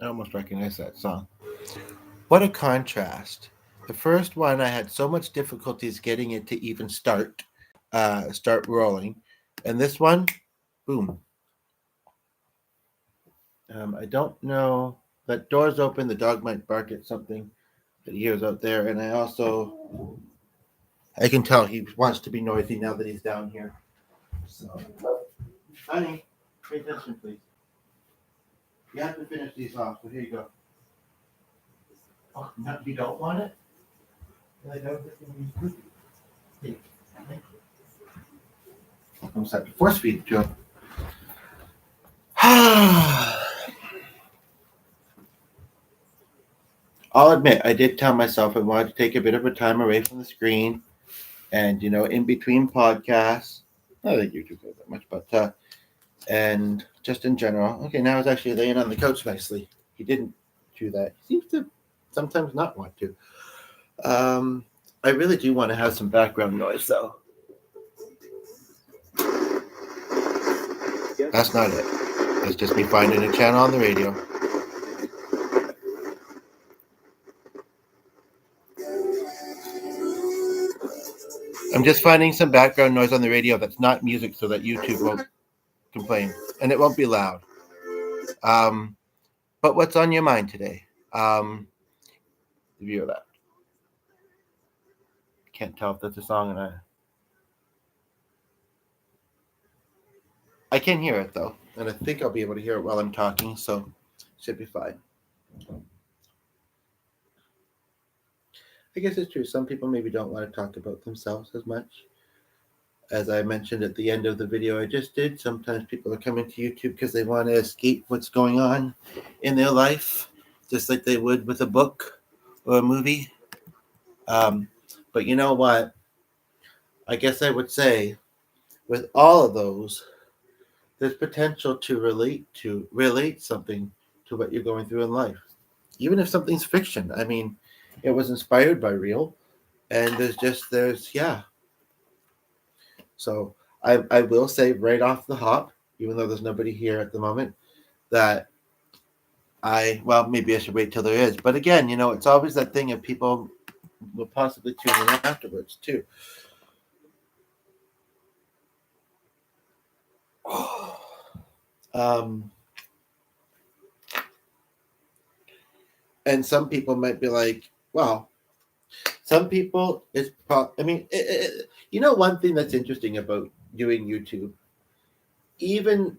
I almost recognize that song. What a contrast. The first one, I had so much difficulties getting it to even start rolling. And this one, boom. I don't know. That door's open. The dog might bark at something that he hears out there. And I can tell he wants to be noisy now that he's down here. So, honey, pay attention, please. You have to finish these off. So here you go. Oh, no, you don't want it? I don't think you. I'm sorry. Force feed, Joe. I'll admit, I did tell myself I wanted to take a bit of a time away from the screen, and in between podcasts. I don't think YouTube does that much, but and just in general. Okay, now he's actually laying on the couch nicely. He didn't do that. He seems to sometimes not want to. I really do want to have some background noise, though. That's not it. It's just me finding a channel on the radio. I'm just finding some background noise on the radio that's not music so that YouTube won't complain. And it won't be loud. Um, but what's on your mind today? Review of that. Can't tell if that's a song, and I can hear it though, and I think I'll be able to hear it while I'm talking, so should be fine. I guess it's true. Some people maybe don't want to talk about themselves as much. As I mentioned at the end of the video I just did, sometimes people are coming to YouTube because they want to escape what's going on in their life, just like they would with a book or a movie. But you know what? I guess I would say with all of those, there's potential to relate something to what you're going through in life, even if something's fiction. I mean, it was inspired by real, and there's yeah. So I will say right off the hop, even though there's nobody here at the moment, that maybe I should wait till there is. But again, it's always that thing of people will possibly tune in afterwards too. Um, and some people might be like, well, some people I mean, one thing that's interesting about doing YouTube, even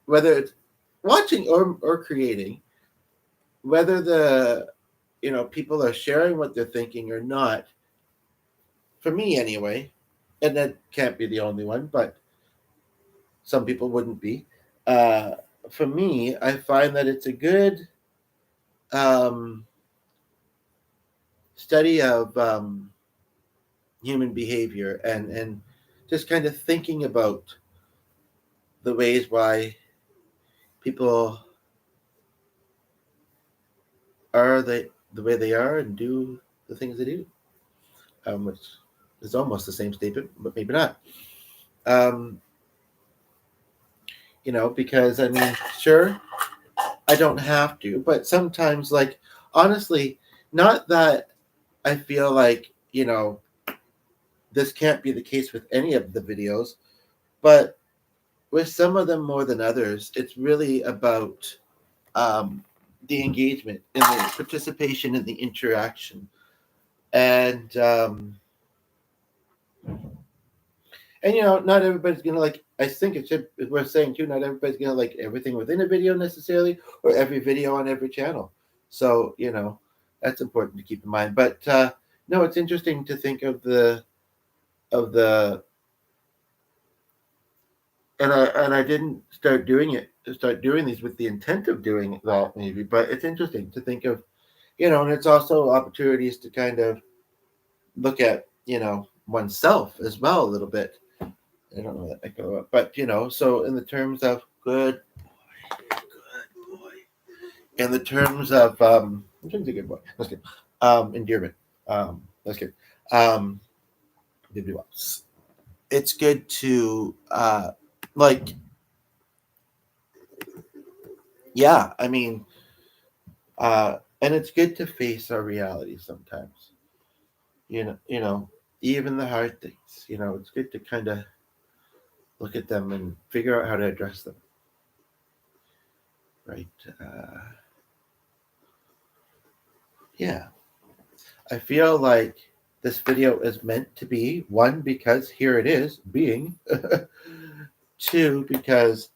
whether it's watching or creating, whether the people are sharing what they're thinking or not, for me anyway, and that can't be the only one, but some people wouldn't be. Uh, for me, I find that it's a good um, study of human behavior and just kind of thinking about the ways why people are the way they are and do the things they do, which is almost the same statement, but maybe not. Um, because I mean, sure, I don't have to, but sometimes, like, honestly, not that I feel like, this can't be the case with any of the videos, but with some of them more than others, it's really about um, the engagement and the participation and the interaction. And not everybody's gonna like. I think it should. We're saying too. Not everybody's gonna like everything within a video necessarily, or every video on every channel. So that's important to keep in mind. But no, it's interesting to think of the and I didn't start doing these with the intent of doing that maybe, but it's interesting to think of, and it's also opportunities to kind of look at oneself as well a little bit. I don't know that I go up, but so in the terms of good boy, in the terms of I'm trying to good boy. That's good. Endearment. That's good. Um, it's good to like, yeah. I mean, And it's good to face our reality sometimes. Even the hard things. It's good to kind of look at them and figure out how to address them. Right. Yeah. I feel like this video is meant to be one, because here it is being, two, because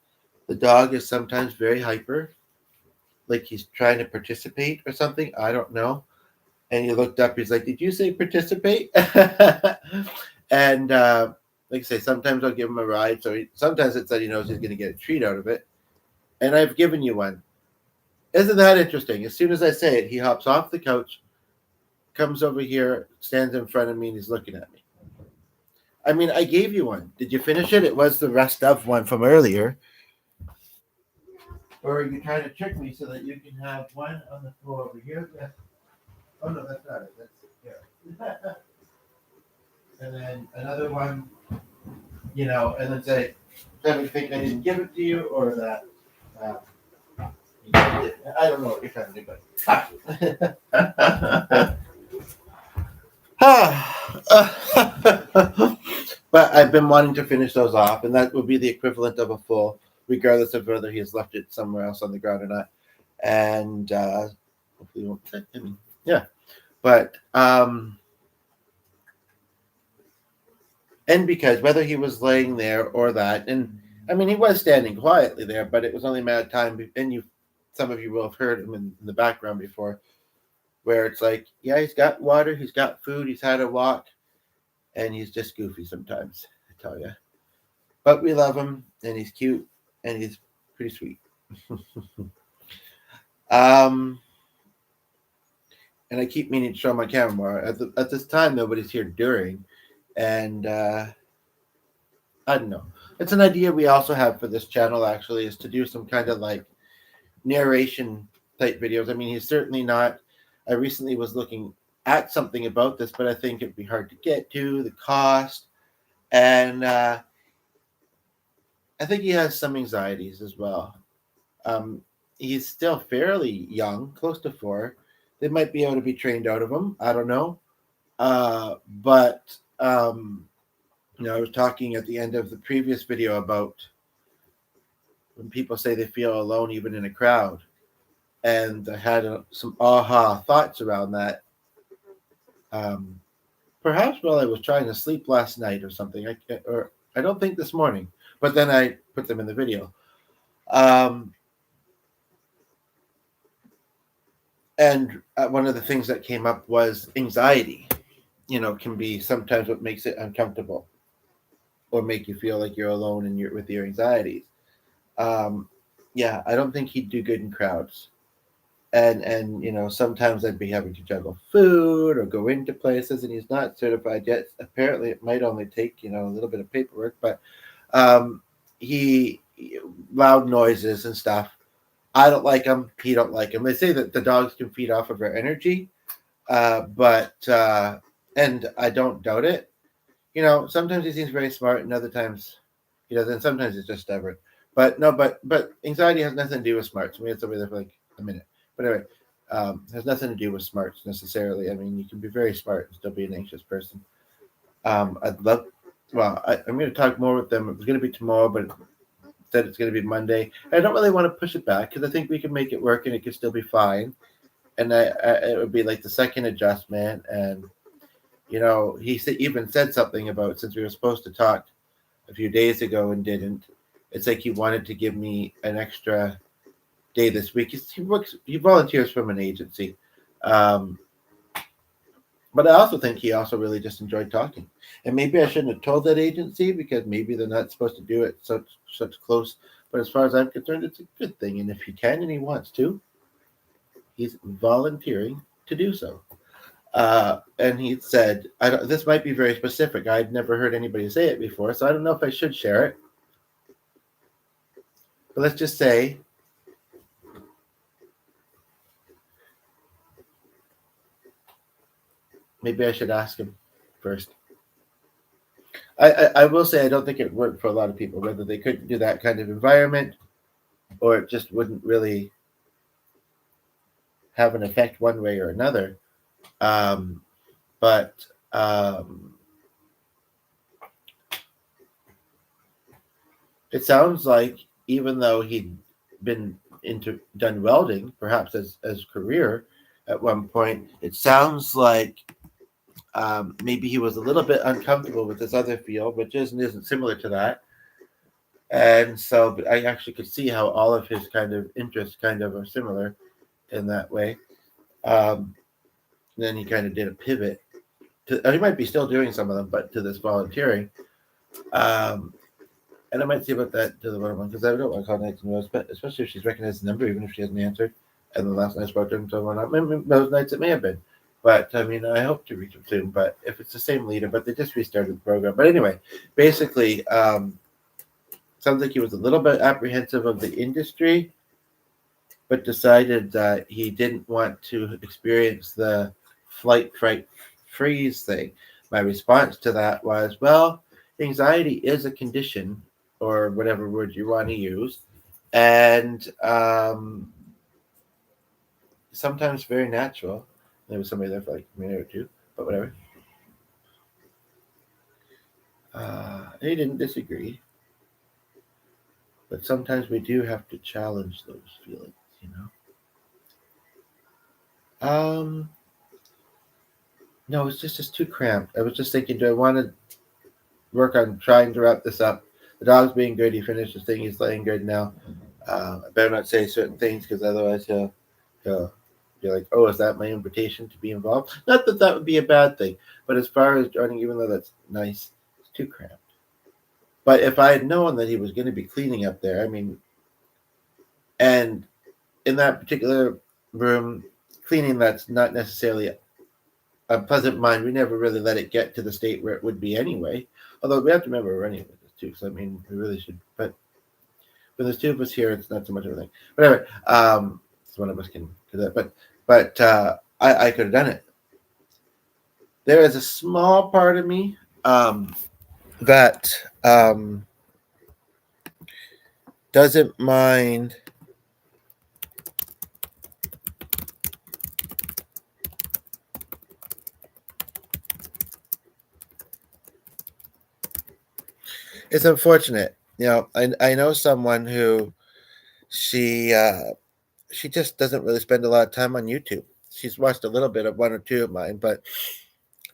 the dog is sometimes very hyper, like he's trying to participate or something. I don't know. And he looked up, he's like, "Did you say participate?" And like I say, sometimes I'll give him a ride. Sometimes it's that he knows he's going to get a treat out of it. And I've given you one. Isn't that interesting? As soon as I say it, he hops off the couch, comes over here, stands in front of me, and he's looking at me. I mean, I gave you one. Did you finish it? It was the rest of one from earlier. Or are you trying to trick me so that you can have one on the floor over here? Yeah. Oh, no, that's not it. That's here. And then another one, and then say, "Does you think I didn't give it to you, or that I don't know what you're trying to do, but but I've been wanting to finish those off, and that would be the equivalent of a full, regardless of whether he has left it somewhere else on the ground or not. And hopefully, won't. I mean, yeah, but and because whether he was laying there or that, and I mean, he was standing quietly there, but it was only a matter of time. And some of you will have heard him in the background before, where it's like, yeah, he's got water, he's got food, he's had a walk, and he's just goofy sometimes, I tell you. But we love him, and he's cute, and he's pretty sweet. And I keep meaning to show my camera more. At this time, nobody's here during, and I don't know. It's an idea we also have for this channel, actually, is to do some kind of like narration type videos. I mean, he's certainly not. I recently was looking at something about this, but I think it'd be hard to get to, the cost, and I think he has some anxieties as well. He's still fairly young, close to 4. They might be able to be trained out of him. I don't know. But I was talking at the end of the previous video about when people say they feel alone even in a crowd. And I had some aha thoughts around that. Perhaps while I was trying to sleep last night or something, or I don't think this morning, but then I put them in the video. And one of the things that came up was anxiety. Can be sometimes what makes it uncomfortable, or make you feel like you're alone with your anxieties. Yeah, I don't think he'd do good in crowds. And sometimes I'd be having to juggle food or go into places, and he's not certified yet. Apparently, it might only take a little bit of paperwork, but he loud noises and stuff. I don't like him. He don't like him. They say that the dogs can feed off of our energy, but and I don't doubt it. Sometimes he seems very smart, and other times he doesn't. Sometimes he's just stubborn. But no, but anxiety has nothing to do with smarts. I mean, it's over there for like a minute. But anyway, has nothing to do with smarts necessarily. I mean, you can be very smart and still be an anxious person. I'd love. Well, I'm going to talk more with them. It was going to be tomorrow, but said it's going to be Monday. I don't really want to push it back because I think we can make it work and it could still be fine. And it would be like the second adjustment. And he even said something about, since we were supposed to talk a few days ago and didn't. It's like he wanted to give me an extra day this week. He volunteers from an agency, but I also think he also really just enjoyed talking. And maybe I shouldn't have told that agency, because maybe they're not supposed to do it such close. But as far as I'm concerned, it's a good thing. And if he can and he wants to, he's volunteering to do so. And he said, this might be very specific. I'd never heard anybody say it before, so I don't know if I should share it. But let's just say, maybe I should ask him first. I will say I don't think it worked for a lot of people, whether they couldn't do that kind of environment or it just wouldn't really have an effect one way or another. Um, but it sounds like even though he'd been into done welding, perhaps as career at one point, it sounds like maybe he was a little bit uncomfortable with this other field, which isn't similar to that. And so, but I actually could see how all of his kind of interests kind of are similar in that way. Um, then he kind of did a pivot to. He might be still doing some of them, but to this volunteering. Um, and I might see about that to the one because I don't want to call nights and Rose, but especially if she's recognized the number, even if she hasn't answered. And the last night I spoke to him, so why not? Maybe those nights it may have been. But I mean, I hope to reach him soon. But if it's the same leader, but they just restarted the program. But anyway, basically, sounds like he was a little bit apprehensive of the industry, but decided that he didn't want to experience the flight, fright, freeze thing. My response to that was, well, anxiety is a condition, or whatever word you want to use, and sometimes very natural. There was somebody there for like a minute or two, but whatever. He didn't disagree, but sometimes we do have to challenge those feelings, you know. No, it's just too cramped. I was just thinking, do I want to work on trying to wrap this up? The dog's being good. He finished his thing. He's laying good now. I better not say certain things because otherwise he'll be like, "Oh, is that my invitation to be involved?" Not that that would be a bad thing, but as far as joining, even though that's nice, it's too cramped. But if I had known that he was going to be cleaning up there, I mean, and in that particular room, cleaning that's not necessarily a pleasant mind. We never really let it get to the state where it would be anyway. Although we have to remember we're running with this too. So I mean, we really should. But when there's two of us here, it's not so much of a thing. But anyway, one of us can do that. But I could have done it. There is a small part of me that doesn't mind. It's unfortunate, you know. I know someone who she she just doesn't really spend a lot of time on YouTube. She's watched a little bit of one or two of mine, but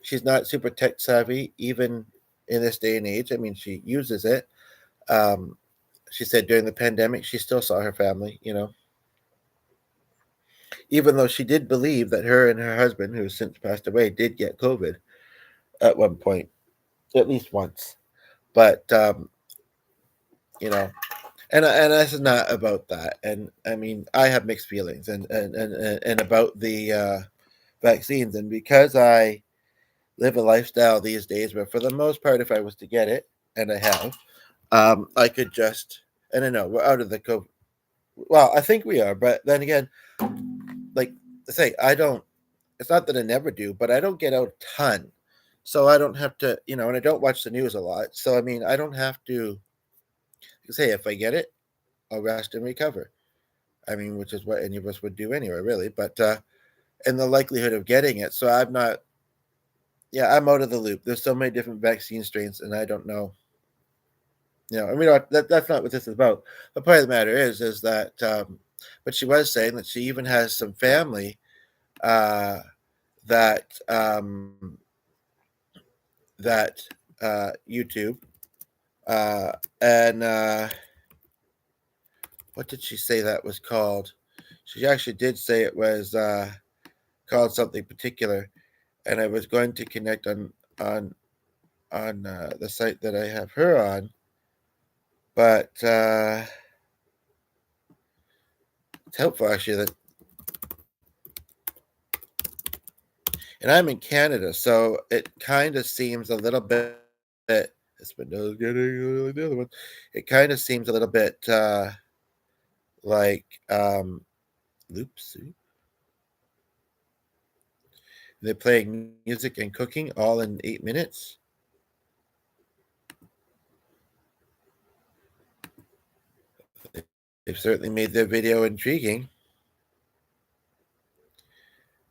she's not super tech savvy, even in this day and age. I mean, she uses it. Um, she said during the pandemic, she still saw her family, you know, even though she did believe that her and her husband, who has since passed away, did get COVID at one point, at least once. But, you know, and this is not about that. And I mean, I have mixed feelings and about the vaccines. And because I live a lifestyle these days where, for the most part, if I was to get it, and I have, I could just, and I know we're out of the COVID. Well, I think we are, but then again, like I say, I don't. It's not that I never do, but I don't get out a ton, so I don't have to, you know, and I don't watch the news a lot. So I mean, I don't have to say if I get it, I'll rest and recover. I mean, which is what any of us would do anyway, really. But and the likelihood of getting it, so I'm not. Yeah, I'm out of the loop. There's so many different vaccine strains, and I don't know. You know, I mean, that's not what this is about. The point of the matter is that, but she was saying that she even has some family uh, that that YouTube uh, and what did she say that was called? She actually did say it was called something particular, and I was going to connect on the site that I have her on, but it's helpful actually that, and I'm in Canada, so it kind of seems a little bit. This window's getting the other one. It kind of seems a little bit like loop soup. They're playing music and cooking all in 8 minutes. They've certainly made their video intriguing.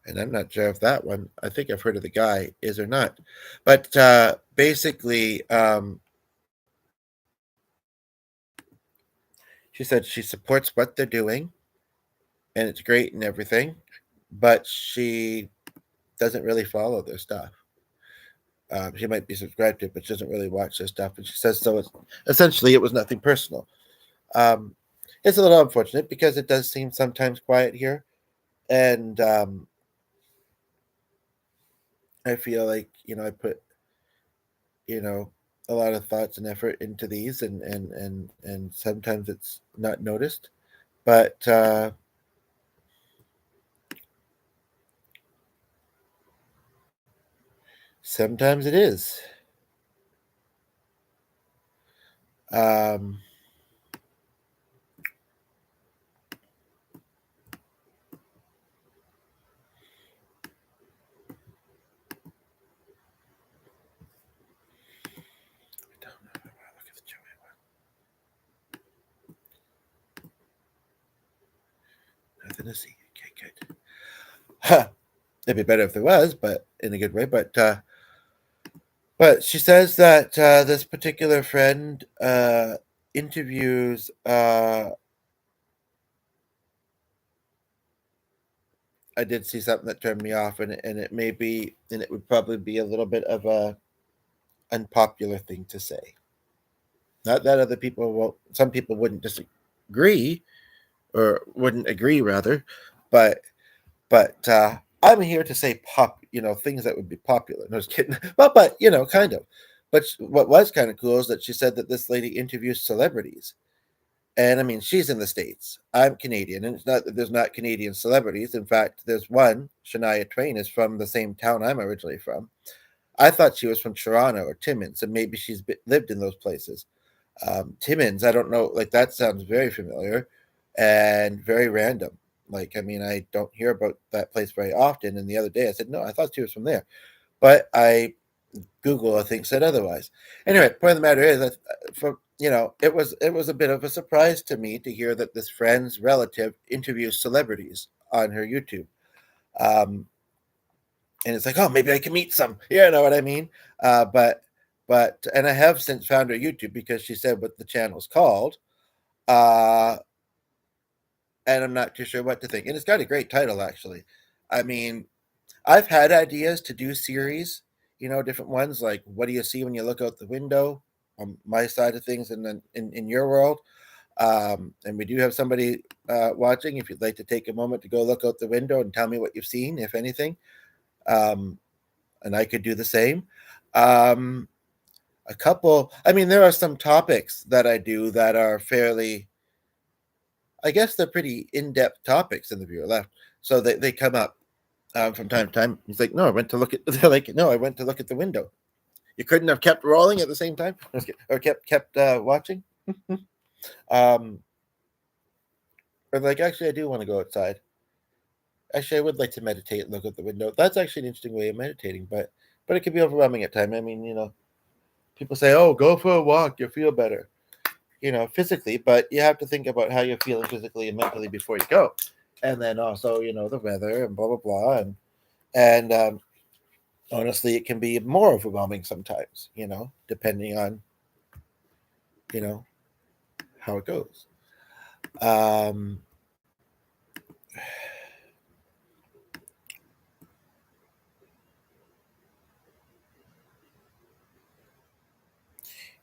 and I'm not sure if that one, I think I've heard of the guy, is or not. But basically, she said she supports what they're doing and it's great and everything, but she doesn't really follow their stuff. She might be subscribed to it, but she doesn't really watch their stuff. And she says so. It's, essentially, it was nothing personal. Um, it's a little unfortunate because it does seem sometimes quiet here, and I feel like I put you know a lot of thoughts and effort into these, and sometimes it's not noticed, but sometimes it is. Um, I don't know. I want to look at the Joey one. Nothing to see. Okay, good. Huh. It'd be better if there was, but in a good way. But she says that this particular friend interviews. I did see something that turned me off, and it may be, and it would probably be a little bit of a unpopular thing to say. Not that other people will. Some people wouldn't disagree, or wouldn't agree rather, but I'm here to say things that would be popular. No, just kidding. But kind of. But what was kind of cool is that she said that this lady interviews celebrities. And I mean, she's in the States. I'm Canadian, and it's not that there's not Canadian celebrities. In fact, there's one, Shania Twain, is from the same town I'm originally from. I thought she was from Toronto or Timmins, and maybe she's lived in those places. Timmins, I don't know, like that sounds very familiar and very random. Like, I mean, I don't hear about that place very often. And the other day I said, no, I thought she was from there. But Google, I think, said otherwise. Anyway, point of the matter is that it was a bit of a surprise to me to hear that this friend's relative interviews celebrities on her YouTube. Um, and it's like, oh, maybe I can meet some. You know what I mean? And I have since found her YouTube because she said what the channel's called. Uh, and I'm not too sure what to think. And it's got a great title, actually. I mean, I've had ideas to do series, different ones like what do you see when you look out the window on my side of things, and then in your world. And we do have somebody watching. If you'd like to take a moment to go look out the window and tell me what you've seen, if anything, and I could do the same. Um, I mean, there are some topics that I do that are fairly, I guess they're pretty in-depth topics in the viewer left. So they come up from time to time. He's like, no, I went to look at. They're like, no, I went to look at the window. You couldn't have kept rolling at the same time, or kept watching. um, or like, actually, I do want to go outside. Actually, I would like to meditate and look at the window. That's actually an interesting way of meditating, but it can be overwhelming at times. I mean, people say, oh, go for a walk, you'll feel better, physically, but you have to think about how you're feeling physically and mentally before you go, and then also, the weather and blah blah blah, and honestly, it can be more overwhelming sometimes, depending on, you know, how it goes. Um,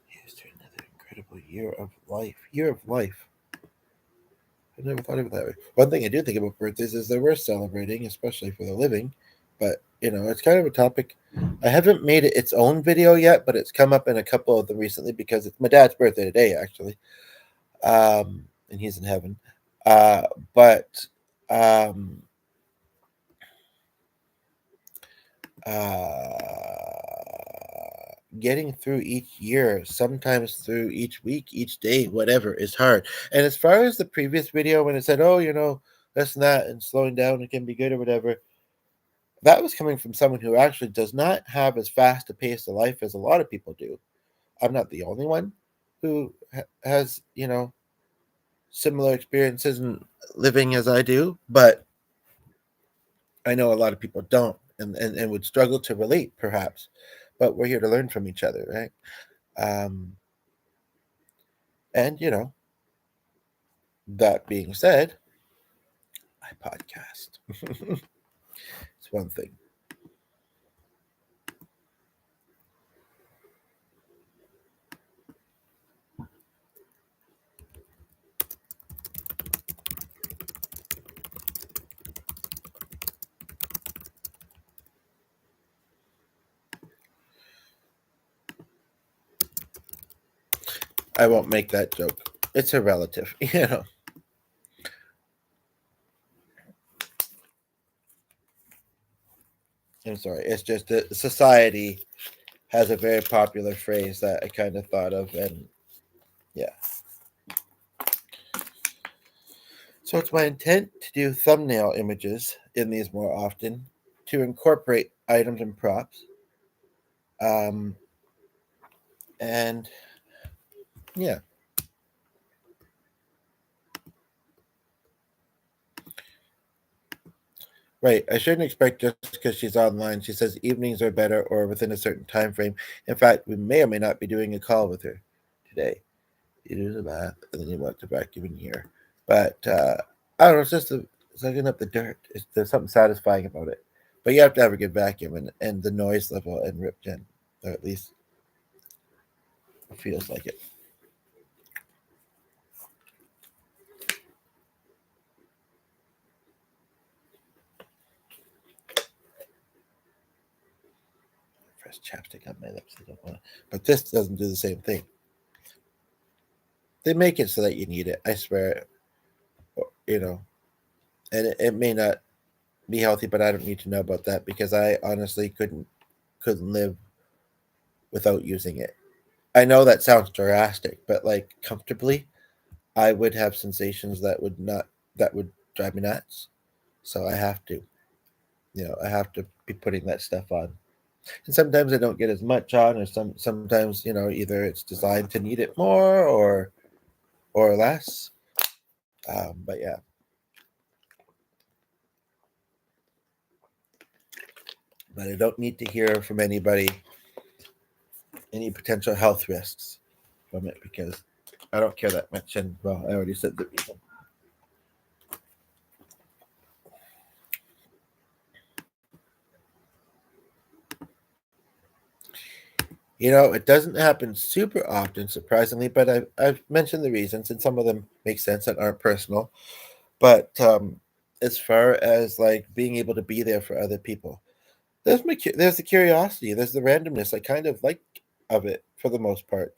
here's to another incredible year of life. Year of life. I never thought of it that way. One thing I do think about birthdays is they're worth celebrating, especially for the living. But it's kind of a topic. I haven't made it its own video yet, but it's come up in a couple of them recently because it's my dad's birthday today, actually. And he's in heaven. Uh, but um, getting through each year, sometimes through each week, each day, whatever, is hard. And as far as the previous video when it said, oh, this and that, and slowing down, it can be good or whatever, that was coming from someone who actually does not have as fast a pace of life as a lot of people do. I'm not the only one who has, similar experiences in living as I do, but I know a lot of people don't and would struggle to relate, perhaps, but we're here to learn from each other, right? Um, and, that being said, I podcast. It's one thing. I won't make that joke. It's a relative, I'm sorry. It's just that society has a very popular phrase that I kind of thought of, and yeah. So it's my intent to do thumbnail images in these more often, to incorporate items and props, um, and yeah. Right. I shouldn't expect just because she's online. She says evenings are better or within a certain time frame. In fact, we may or may not be doing a call with her today. You do the math, and then you want to vacuum in here. But I don't know. It's just sucking up the dirt. There's something satisfying about it. But you have to have a good vacuum and the noise level and rip gen, or at least it feels like it. Fresh chapstick on my lips. I don't want to. But this doesn't do the same thing. They make it so that you need it. I swear. You know, and it may not be healthy, but I don't need to know about that because I honestly couldn't live without using it. I know that sounds drastic, but like comfortably, I would have sensations that would drive me nuts. So I have to, I have to be putting that stuff on. And sometimes I don't get as much on, or sometimes either it's designed to need it more or less. But yeah, but I don't need to hear from anybody any potential health risks from it because I don't care that much. And well, I already said the reason. It doesn't happen super often, surprisingly, but I've mentioned the reasons, and some of them make sense and aren't personal. But as far as like being able to be there for other people, there's the curiosity, there's the randomness. I kind of like of it for the most part.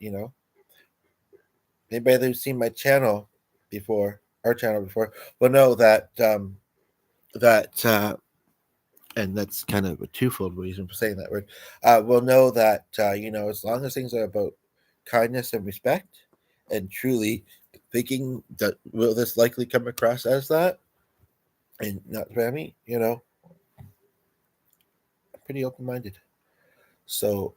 Anybody who's seen my channel before, our channel before, will know that and that's kind of a twofold reason for saying that word. Will know that as long as things are about kindness and respect, and truly thinking that will this likely come across as that, and not spammy, I'm pretty open minded. So,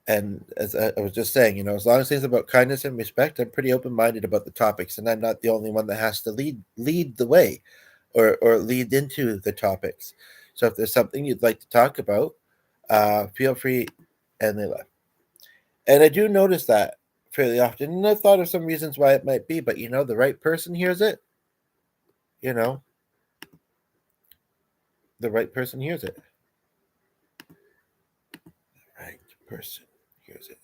and as I was just saying, as long as things about kindness and respect, I'm pretty open minded about the topics, and I'm not the only one that has to lead the way, or lead into the topics. So if there's something you'd like to talk about, feel free. And they left. And I do notice that fairly often, and I've thought of some reasons why it might be, but the right person hears it. You know, the right person hears it. The right person hears it,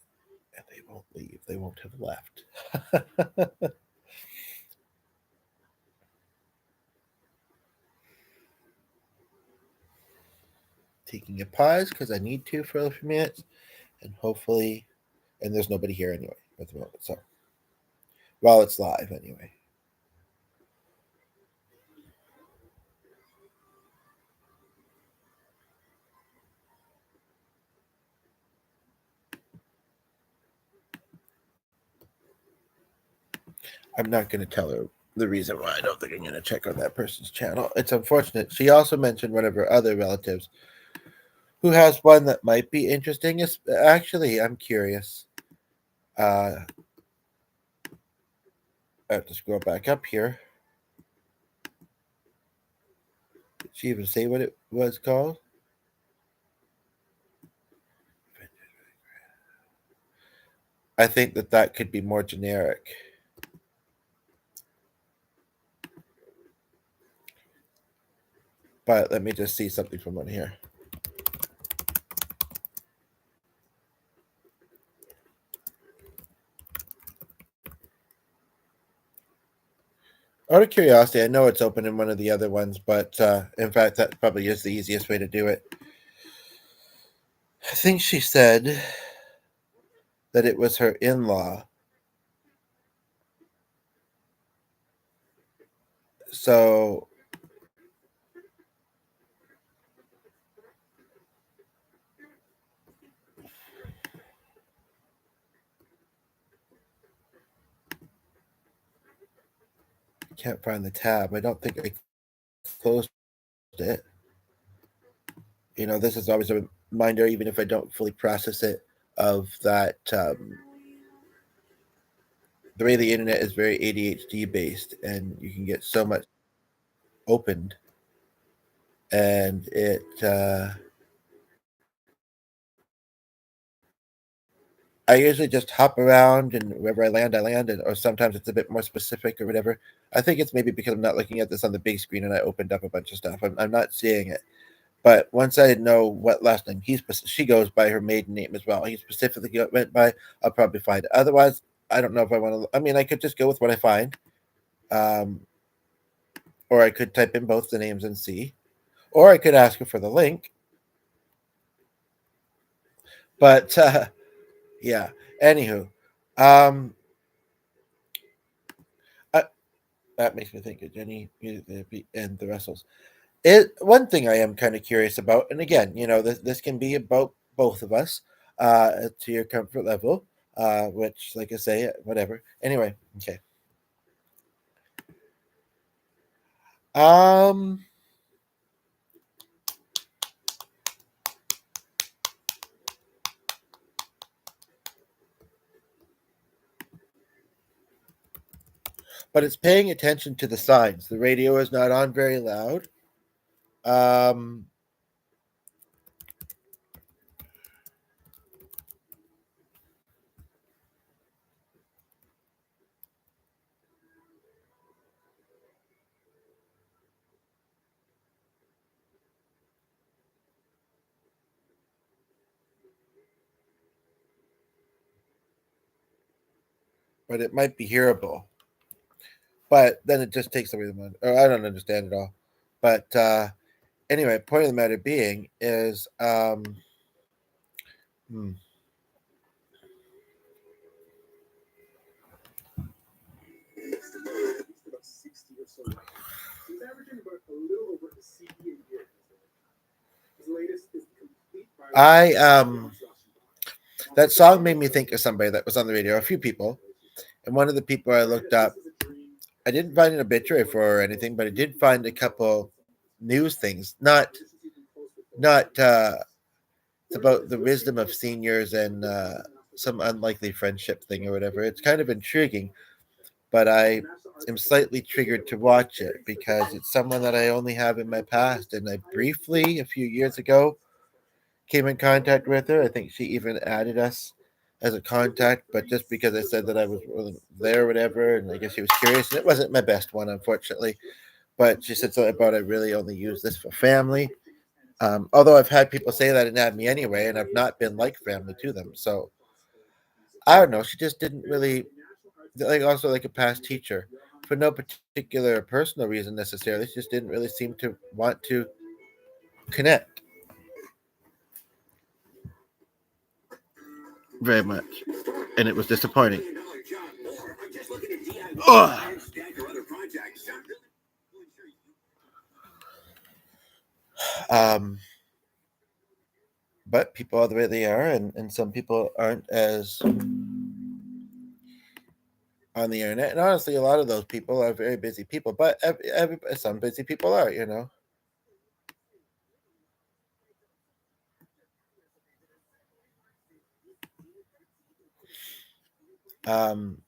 and they won't leave. They won't have left. Taking a pause because I need to for a few minutes, and hopefully, and there's nobody here anyway at the moment. So, while it's live anyway. I'm not going to tell her the reason why I don't think I'm going to check on that person's channel. It's unfortunate. She also mentioned one of her other relatives who has one that might be interesting. Actually, I'm curious. I have to scroll back up here. she even say what it was called? I think that that could be more generic. But let me just see something from one here. Out of curiosity, I know it's open in one of the other ones, but in fact, that probably is the easiest way to do it. I think she said that it was her in law. So I can't find the tab. I don't think I closed it. You know, this is always a reminder, even if I don't fully process it, of that the way the internet is very ADHD based, and you can get so much opened, and it. I usually just hop around, and wherever I land, and, or sometimes it's a bit more specific or whatever. I think it's maybe because I'm not looking at this on the big screen, and I opened up a bunch of stuff. I'm not seeing it. But once I know what last name she goes by her maiden name as well. He specifically went by. I'll probably find it. Otherwise, I don't know if I want to. I mean, I could just go with what I find, um, or I could type in both the names and see, or I could ask her for the link. But yeah. Anywho, um, I, that makes me think of Jenny and the Russells. One thing I am kind of curious about, and again, you know, this can be about both of us, to your comfort level, which, like I say, whatever. Anyway, okay. Um, but it's paying attention to the signs. The radio is not on very loud. Um, but it might be hearable. But then it just takes away the money. Or I don't understand it all. But anyway, point of the matter being is, hmm, I that song made me think of somebody that was on the radio. A few people, and one of the people I looked up, I didn't find an obituary for or anything, but I did find a couple news things. Not it's about the wisdom of seniors and some unlikely friendship thing or whatever. It's kind of intriguing, but I am slightly triggered to watch it because it's someone that I only have in my past, and I briefly a few years ago came in contact with her. I think she even added us as a contact, but just because I said that I was there or whatever, and I guess she was curious, and it wasn't my best one, unfortunately. But she said something about I really only use this for family. Although I've had people say that and add me anyway, and I've not been like family to them. So I don't know. She just didn't really like also like a past teacher for no particular personal reason necessarily. She just didn't really seem to want to connect very much, and it was disappointing. Ugh. Um, but people are the way they are, and some people aren't as on the internet. And honestly, a lot of those people are very busy people, but some busy people are, you know. Um,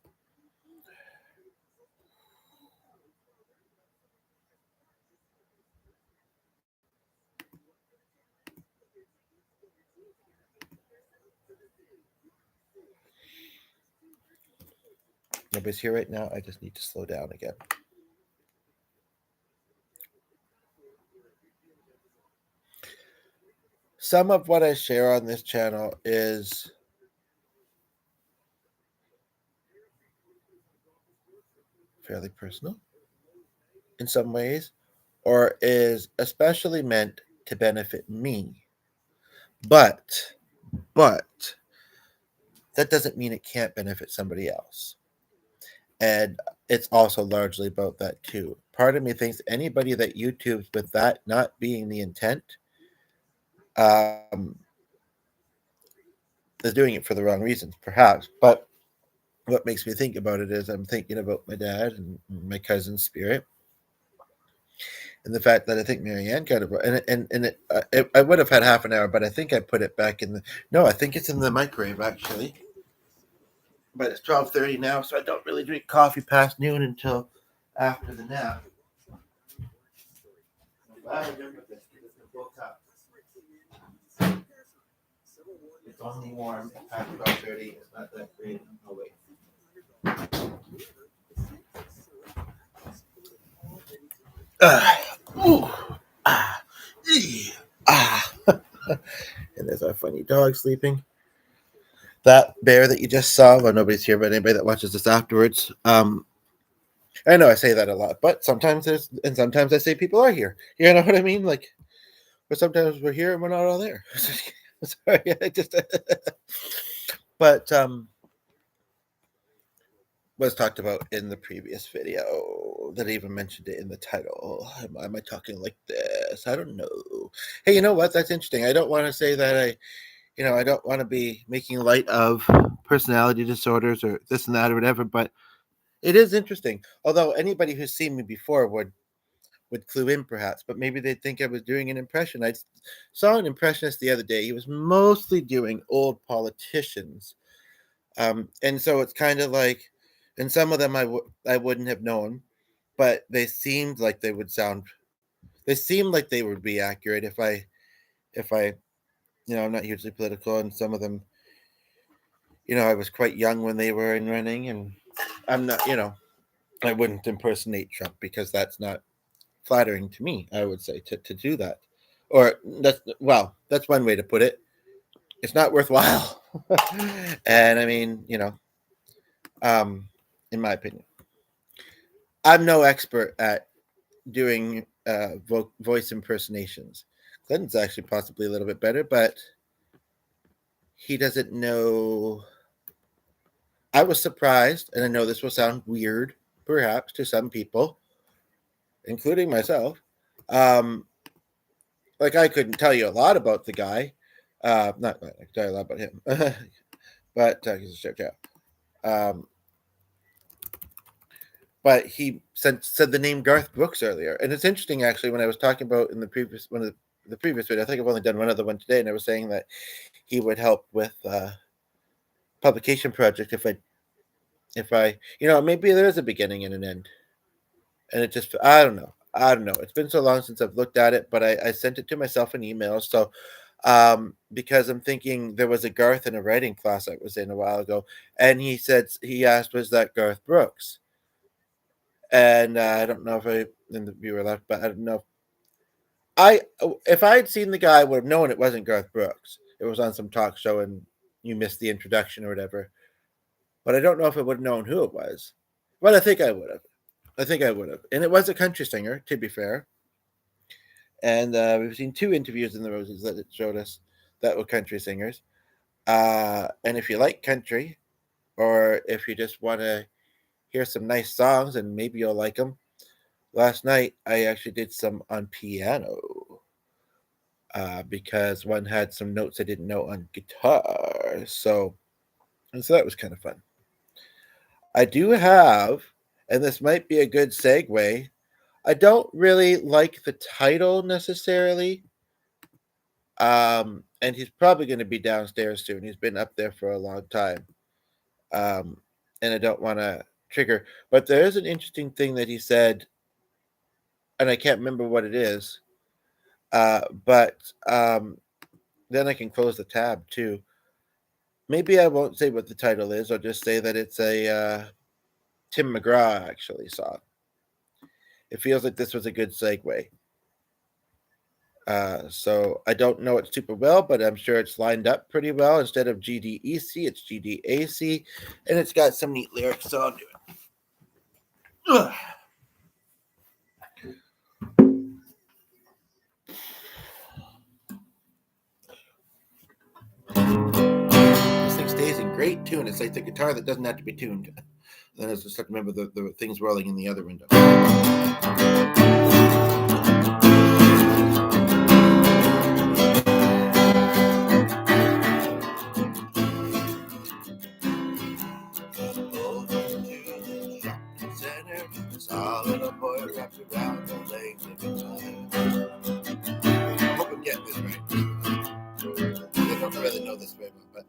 Nobody's here right now. I just need to slow down again. Some of what I share on this channel is fairly personal in some ways, or is especially meant to benefit me. But that doesn't mean it can't benefit somebody else. And it's also largely about that too. Part of me thinks anybody that YouTubes with that not being the intent um, is doing it for the wrong reasons, perhaps. But what makes me think about it is I'm thinking about my dad and my cousin's spirit, and the fact that I think Marianne kind of I would have had half an hour, but I think I put it back in the no, I think it's in the microwave actually. But it's 12:30 now, so I don't really drink coffee past noon until after the nap. I remember this. It's only warm at 12:30. It's not that great. Oh wait. Ooh, ah, ah. And there's our funny dog sleeping. That bear that you just saw, well, nobody's here, but anybody that watches this afterwards, I know I say that a lot, but sometimes sometimes I say people are here. You know what I mean? Like, but sometimes we're here and we're not all there. Sorry, I just, but was talked about in the previous video that I even mentioned it in the title. Am I talking like this? I don't know. Hey, you know what? That's interesting. I don't want to say that I don't want to be making light of personality disorders or this and that or whatever, but it is interesting. Although anybody who's seen me before would clue in perhaps, but maybe they'd think I was doing an impression. I saw an impressionist the other day. He was mostly doing old politicians. And so it's kind of like, and some of them I wouldn't have known, but they seemed like they seemed like they would be accurate if I, I'm not hugely political, and some of them, I was quite young when they were in running, and I'm not, I wouldn't impersonate Trump because that's not flattering to me, I would say, to do that. Or that's one way to put it. It's not worthwhile. And I mean, um, in my opinion, I'm no expert at doing voice impersonations. Clinton's actually possibly a little bit better, but he doesn't know. I was surprised, and I know this will sound weird, perhaps, to some people, including myself. Um, like I couldn't tell you a lot about the guy. Not I can tell you a lot about him, but he's a chef. But he said the name Garth Brooks earlier, and it's interesting actually. When I was talking about in the previous one of the previous video, I think I've only done one other one today, and I was saying that he would help with publication project if I maybe there is a beginning and an end, and it just I don't know. It's been so long since I've looked at it, but I sent it to myself in email. So because I'm thinking there was a Garth in a writing class I was in a while ago, and he asked, was that Garth Brooks? And I don't know if I in the viewer left, but I don't know. If I had seen the guy, I would have known it wasn't Garth Brooks. It was on some talk show, and you missed the introduction or whatever. But I don't know if I would have known who it was. But I think I would have. And it was a country singer, to be fair. And we've seen 2 interviews in the Roses that it showed us that were country singers. And if you like country, or if you just want to hear some nice songs and maybe you'll like them, last night I actually did some on piano because one had some notes I didn't know on guitar. So that was kind of fun. I do have, and this might be a good segue, I don't really like the title necessarily. And he's probably going to be downstairs soon. He's been up there for a long time. And I don't want to trigger, but there is an interesting thing that he said, and I can't remember what it is. But then I can close the tab too. Maybe I won't say what the title is. I'll just say that it's a Tim McGraw actually song. It feels like this was a good segue. So I don't know it super well, but I'm sure it's lined up pretty well. Instead of GDEC, it's GDAC, and it's got some neat lyrics, so I'll do it. Ugh. This thing stays in great tune. It's like the guitar that doesn't have to be tuned. Then I just have to remember the things rolling in the other window. Saw a little boy wrapped around the legs of his mother. I hope I'm getting this right. I don't really know this very well, but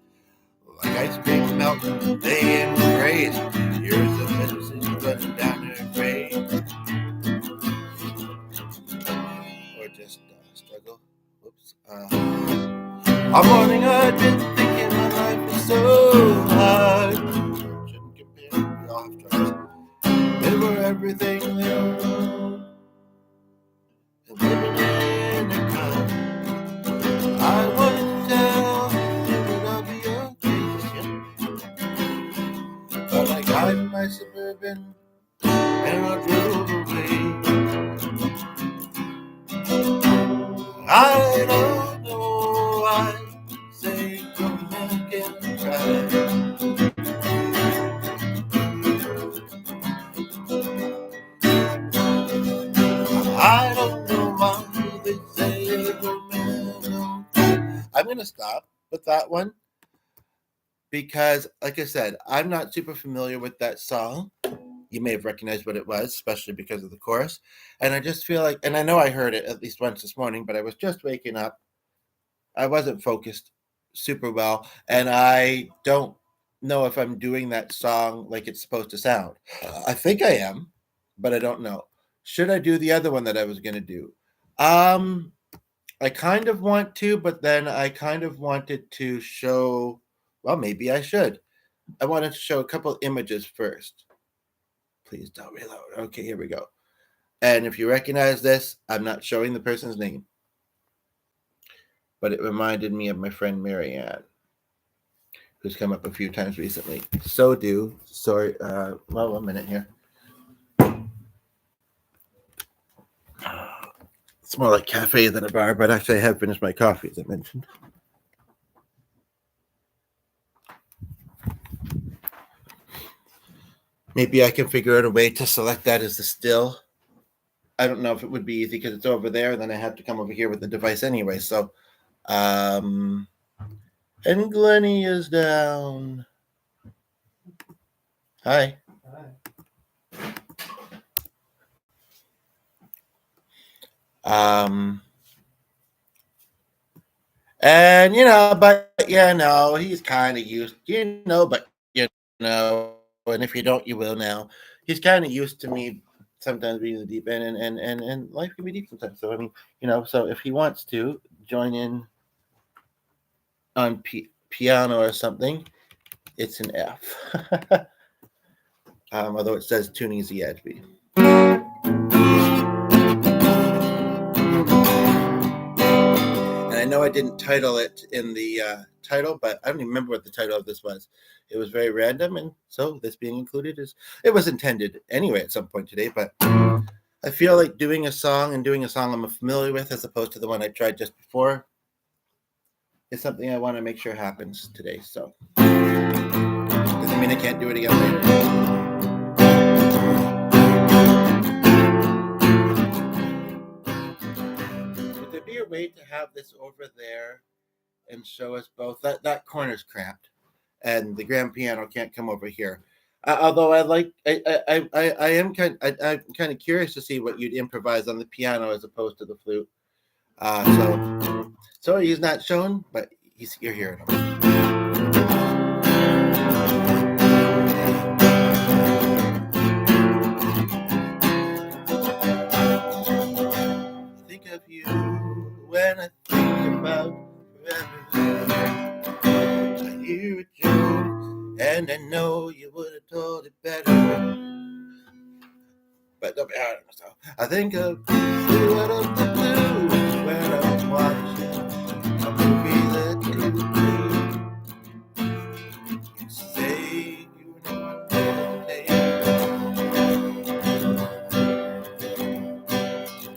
like ice cream melting, laying praise. Years of medicine running down her grave. Or just struggle. Whoops. All morning I've been thinking my life is so hard. Shouldn't compare, we all have troubles. They were everything they were. And living in a crowd. I wanted to tell you would all be okay. But I got in my Suburban and I drove away. I don't know why. Say come back and try. I don't know why they say come back. I'm gonna stop with that one because, like I said, I'm not super familiar with that song. You may have recognized what it was, especially because of the chorus. And I just feel like, and I know I heard it at least once this morning, but I was just waking up. I wasn't focused super well. And I don't know if I'm doing that song like it's supposed to sound. I think I am, but I don't know. Should I do the other one that I was going to do? I kind of want to, but then I kind of wanted to show, well, maybe I should. I wanted to show a couple images first. Please don't reload. Okay, here we go. And if you recognize this, I'm not showing the person's name. But it reminded me of my friend Marianne, who's come up a few times recently. Sorry, well, 1 minute here. It's more like cafe than a bar, but actually I have finished my coffee, as I mentioned. Maybe I can figure out a way to select that as the still. I don't know if it would be easy because it's over there, and then I have to come over here with the device anyway. So, and Glennie is down. Hi. And he's kind of used, and if you don't, you will now. He's kind of used to me sometimes being in the deep end, and life can be deep sometimes. So I mean, so if he wants to join in on piano or something, it's an F. Although it says tuning is the edge B. And I know I didn't title it in the title, but I don't even remember what the title of this was. It was very random, and so this being included it was intended anyway at some point today, but I feel like doing a song I'm familiar with as opposed to the one I tried just before is something I want to make sure happens today. So doesn't mean I can't do it again later. Would there be a way to have this over there and show us both? That corner's cramped, and the grand piano can't come over here. Although I'm kind of curious to see what you'd improvise on the piano as opposed to the flute. So he's not shown, but you're hearing him. Think of you when I think about forever. I hear a joke, and I know you would have told it better. but don't be hard on yourself. I think of what I'm to do when I'm watching a movie that you say you never take.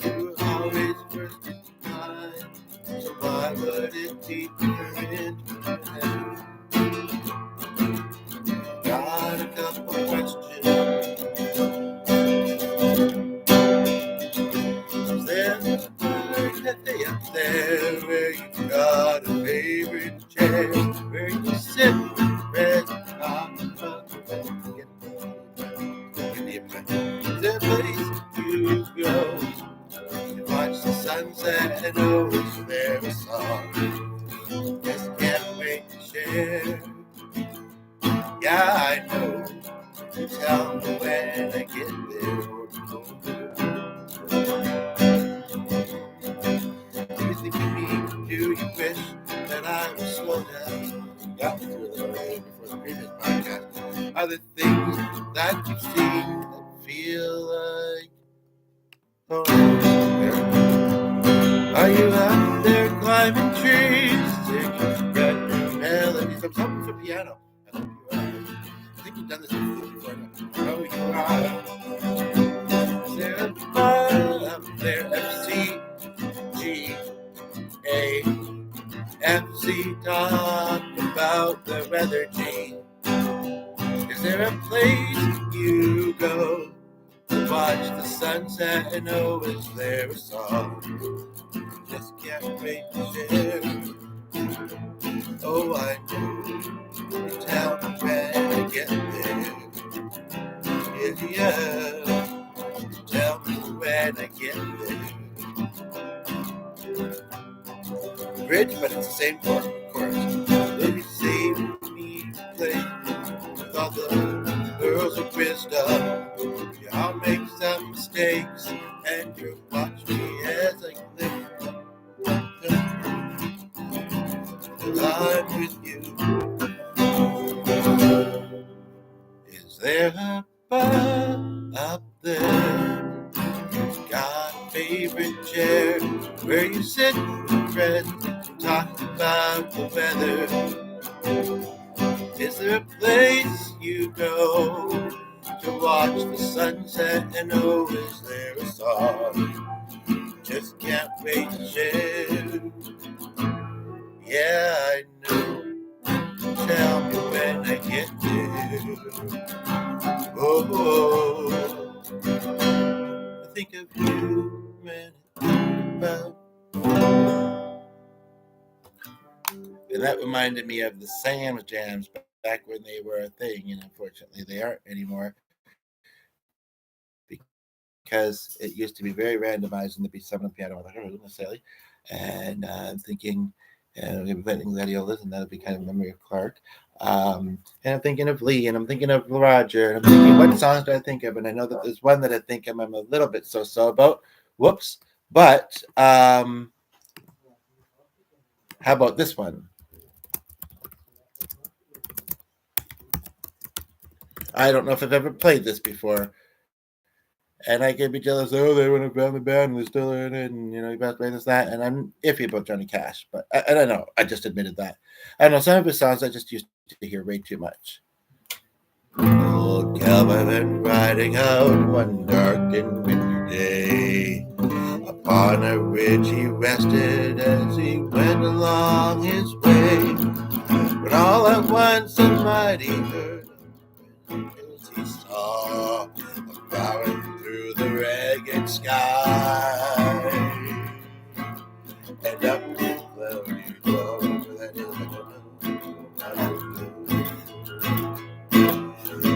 You were always first in line, so why would it be different? Got a couple questions. Is there a cafe up there where you got a favorite chair, where you sit and read talk about the weather? Is there a place you go to watch the sunset and always there a song? Just can't wait to share. Yeah, I know. You tell me when I get there. Do you think of me? Do you wish that I would slow down? Got through a little bit before the previous podcast. Are there things that you've seen that feel like are you out there climbing trees, singing brand new melodies? I'm talking for piano. I hope you are. I think you've done this before. I know you are. Is there a bar up there? FC talk about the weather, G. Is there a place you go to watch the sunset and oh, is there a song? Just can't wait to share. Oh, I know. You tell me when I get there. Yeah. Tell me when I get there. Bridge, but it's the same chorus. Will you save me play with all the girls of wisdom? Yeah, I'll make some mistakes and you'll watch me as I clip. Till I'm with you. Is there a bar up there? Got a favorite chair where you sit with friends and talk about the weather? Is there a place you go to watch the sunset and oh, is there a song? Just can't wait to share. Yeah, I know. Tell me when I get there. Oh, I think of you when I think about. And that reminded me of the Sam's Jams back when they were a thing, and unfortunately they aren't anymore because it used to be very randomized and there'd be someone on the piano. I was like, oh, necessarily. And I'm thinking, inventing gladiolas, and that'd be kind of memory of Clark. And I'm thinking of Lee, and I'm thinking of Roger, and I'm thinking, what songs do I think of? And I know that there's one that I think I'm a little bit so about. Whoops. But how about this one? I don't know if I've ever played this before. And I can be jealous. Oh, they went around the band and they're still in it, and you about playing this, that. And I'm iffy about Johnny Cash, but I don't know. I just admitted that. I don't know. Some of his songs I just used to hear way too much. Old cowboy went riding out one dark and windy day. Upon a ridge he rested as he went along his way. But all at once a mighty herd of hills he saw, plowing through the ragged sky. And up his cloudy cloud that is I don't know.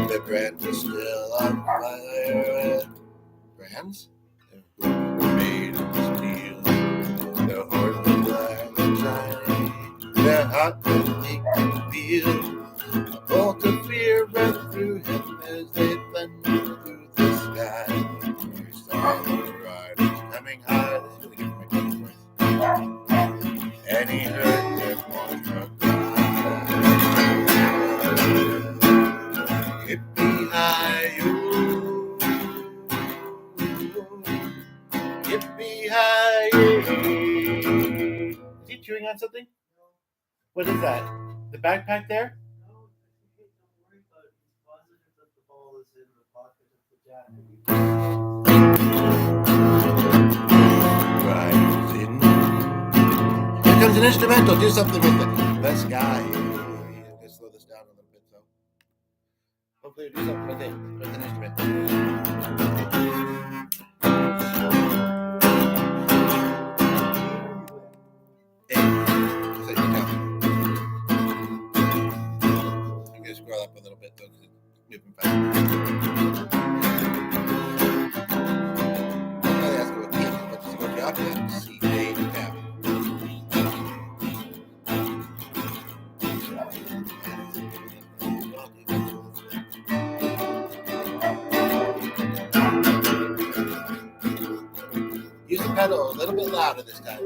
The brand was still on fire. Brands? Made of steel. Their horns were black and shiny. Their hot and make you feel. A bolt of fear ran through him as they thundered through the sky. We saw the riders coming high. This is really good for my voice. And he heard their one cry. Hippie-hi-yo. high. Is he chewing on something? What is that? The backpack there? No, hey, don't worry about it. He's positive that the ball is in the pocket of the jacket. Rising. Here comes an instrumental. Do something with it. The sky. I'm gonna slow this down a little bit, so hopefully it'll do something with it. With an instrument. I'm gonna scroll up a little bit though, because it's moving fast. I'm not asking what key, but just go drop it. C, A, F. Use the pedal a little bit louder this time.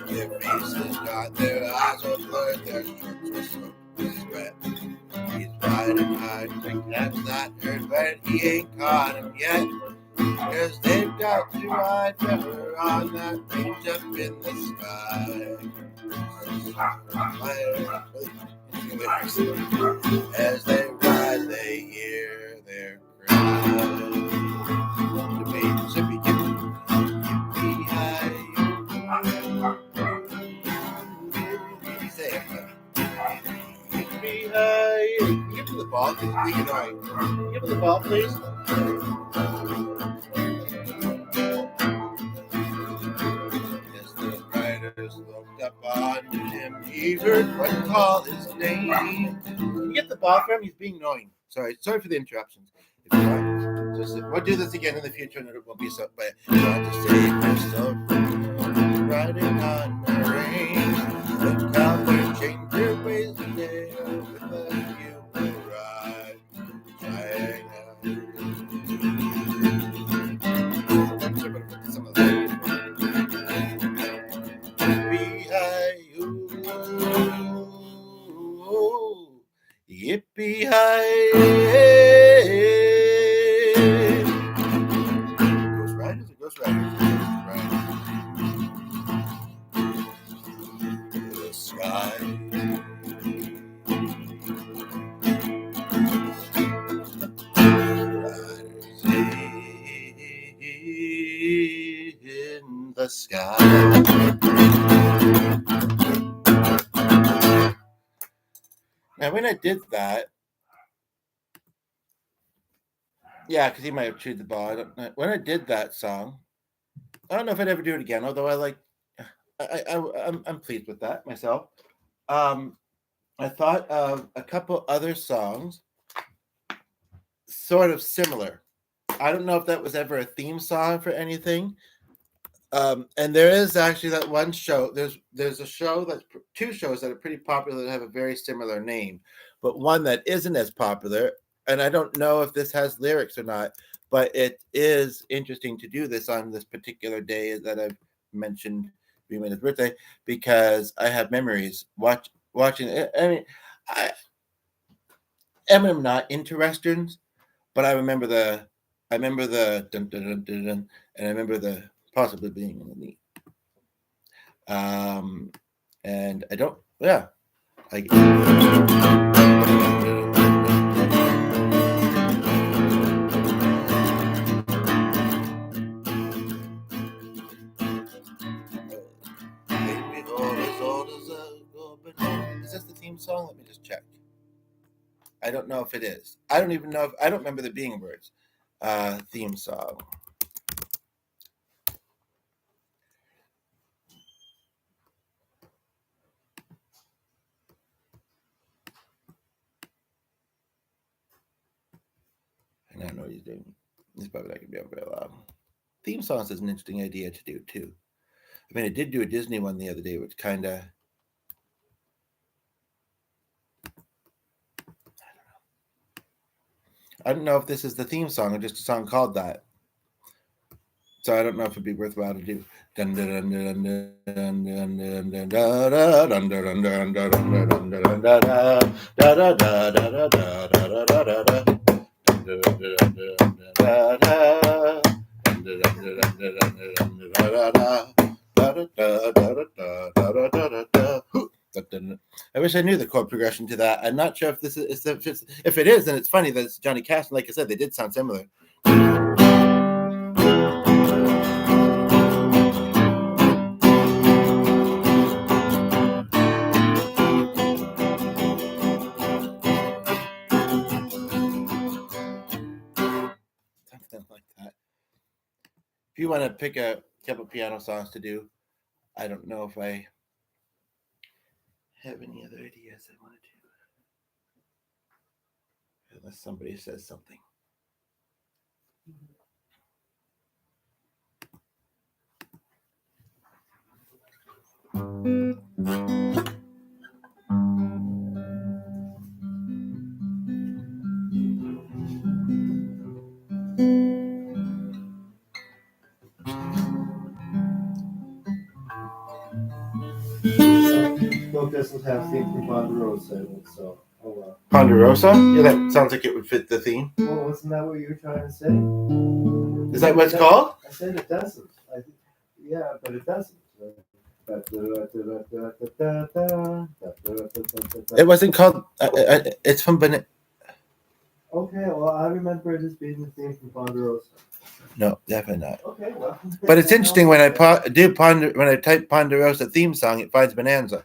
Their faces got their eyes are blurred, their shirts were soaked with sweat. He's riding hard, the cat's not hurt, but he ain't caught him yet. Cause they've got to ride forever on that range up in the sky. As they ride, they hear their cry. Zippy, yippee, high. Yippee, high. Give me the ball, because it's being annoying. Give me the ball, please. As the riders looked up on him, he heard one call his name. Can you get the ball for him? He's being annoying. Sorry for the interruptions. If you want, just, we'll do this again in the future, and it won't be so. But you want to save yourself from riding on the range. The cowboy changed your ways today with a few ride. Some of that. Yippee high. Ghost Riders or Ghost Riders? The sky. Riders in the sky. Now, when I did that, yeah, because he might have chewed the ball. When I did that song, I don't know if I'd ever do it again. Although I'm pleased with that myself. I thought of a couple other songs, sort of similar. I don't know if that was ever a theme song for anything. And there is actually that one show. There's a show that's two shows that are pretty popular that have a very similar name, but one that isn't as popular. And I don't know if this has lyrics or not, but it is interesting to do this on this particular day that I've mentioned being his birthday, because I have memories watching it. I mean, I'm not into westerns, but I remember the dun, dun, dun, dun, dun, and I remember the possibly being in the knee. And I don't, yeah. Is this the theme song? Let me just check. I don't know if it is. I don't even know if I don't remember there being words. Theme song. I don't know what he's doing. He's probably not gonna be able to allow. Theme songs is an interesting idea to do too. I mean, I did do a Disney one the other day, which kind of I don't know if this is the theme song or just a song called that. So I don't know if it'd be worthwhile to do. I wish I knew the chord progression to that. I'm not sure if this is if it is, then it's funny that it's Johnny Cash. And like I said, they did sound similar. Something like that. If you want to pick a couple piano songs to do, I don't know if I have any other ideas I want to do. Unless somebody says something. Book doesn't have theme from Ponderosa in it, so oh well. Ponderosa? Yeah, that sounds like it would fit the theme. Well, wasn't that what you were trying to say? Is that what it's called? I said it doesn't. Yeah, but it doesn't. It wasn't called. It's from Benin. Okay, well, I remember it as being the theme from Ponderosa. No, definitely not. Okay, well. But it's interesting when I when I type Ponderosa theme song, it finds Bonanza.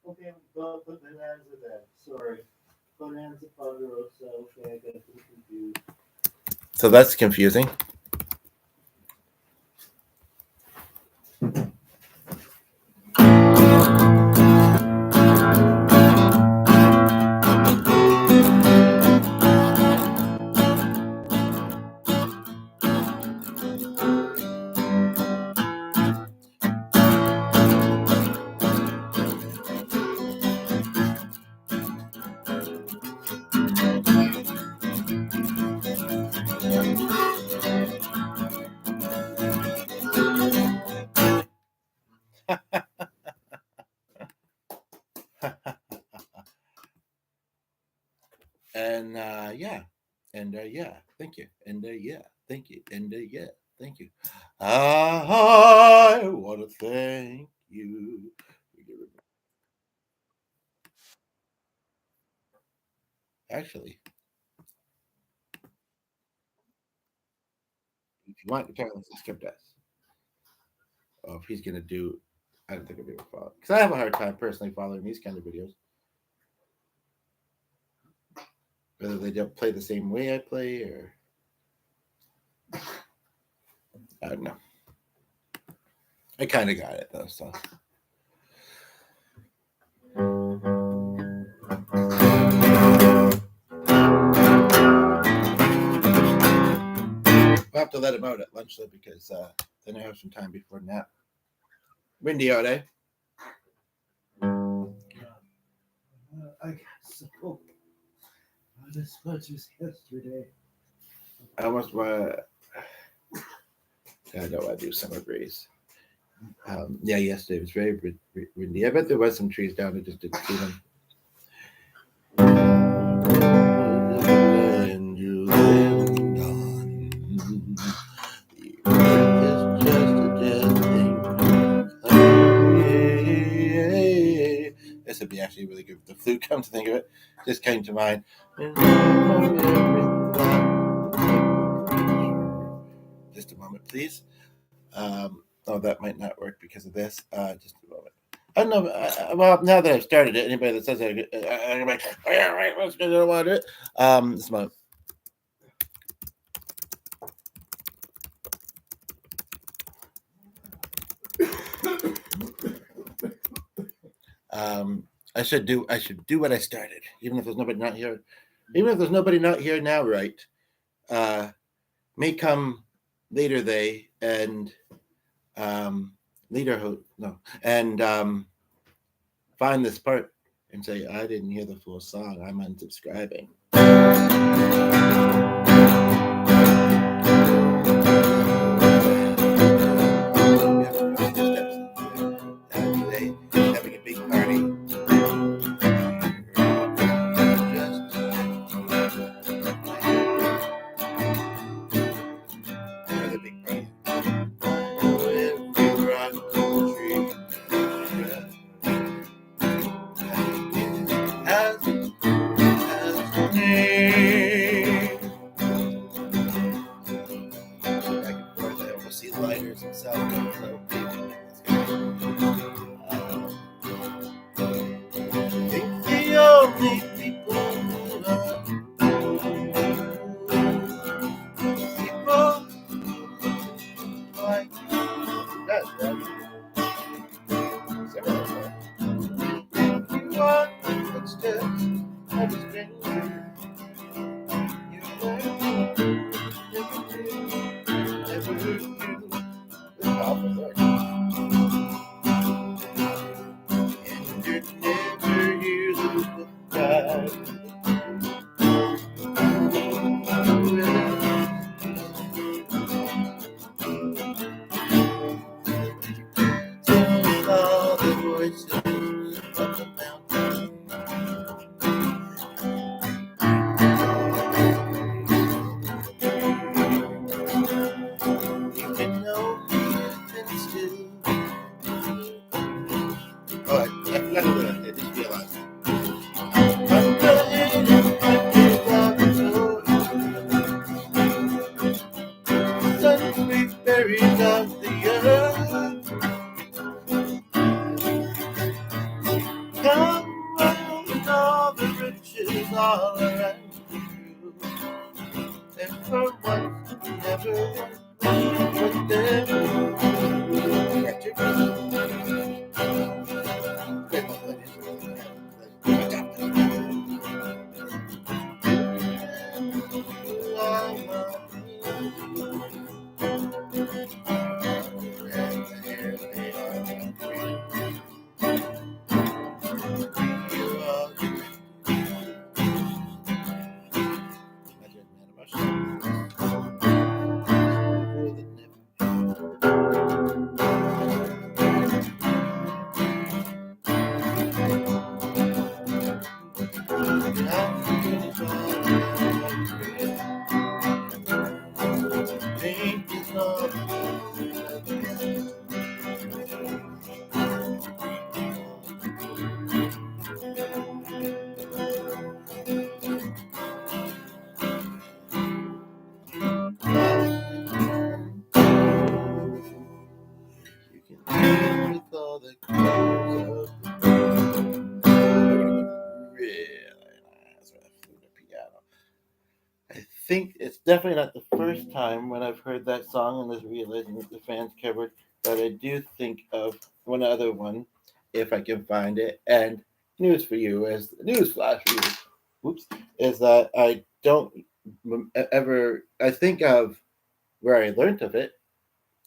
Okay, well, put Bonanza then. Sorry. Bonanza, Ponderosa. Okay, I got confused. So that's confusing. And yeah, and yeah, thank you, and yeah, thank you, and yeah, thank you. I want to thank you. Actually, if you want to turn on the script S, if he's gonna do, I don't think I'll be able to follow because I have a hard time personally following these kind of videos. Whether they don't play the same way I play, or I don't know. I kind of got it though, so. We'll have to let him out at lunch though, because then I have some time before nap. Windy out, eh? I guess so. Not as much as yesterday. I almost want I don't want to do summer breeze. Yeah, yesterday was very windy. I bet there was some trees down. I just didn't see them. And you lived on. The earth is just a dead thing. This would be actually really good if the flute, come to think of it. Just came to mind. Just a moment, please. Oh, that might not work because of this. Just a moment. I don't know. Well, now that I've started it, anybody that says I'm like, oh, yeah, right, let's get it. I want it. This moment. I should do what I started, even if there's nobody not here. Even if there's nobody not here now, right? May come later they and leader no and find this part and say I didn't hear the full song. I'm unsubscribing. party. Another big party. Every rock tree has a name. Back and forth, I almost see lighters and cell phones. So I think the only people like that. What? It's just like a stranger. You never knew. And you never hear the cry. All the voices of the mountain. You can know me and still. Oh, I forgot to do that. I just realized. Suddenly buried of the earth. Come round with all the riches all around you. And for once, never put them. With all the colors of piano. I think it's definitely not the first time when I've heard that song and was realizing that the fans covered, but I do think of one other one, if I can find it. And news for you, as news flash for you, whoops, is that I don't ever. I think of where I learned of it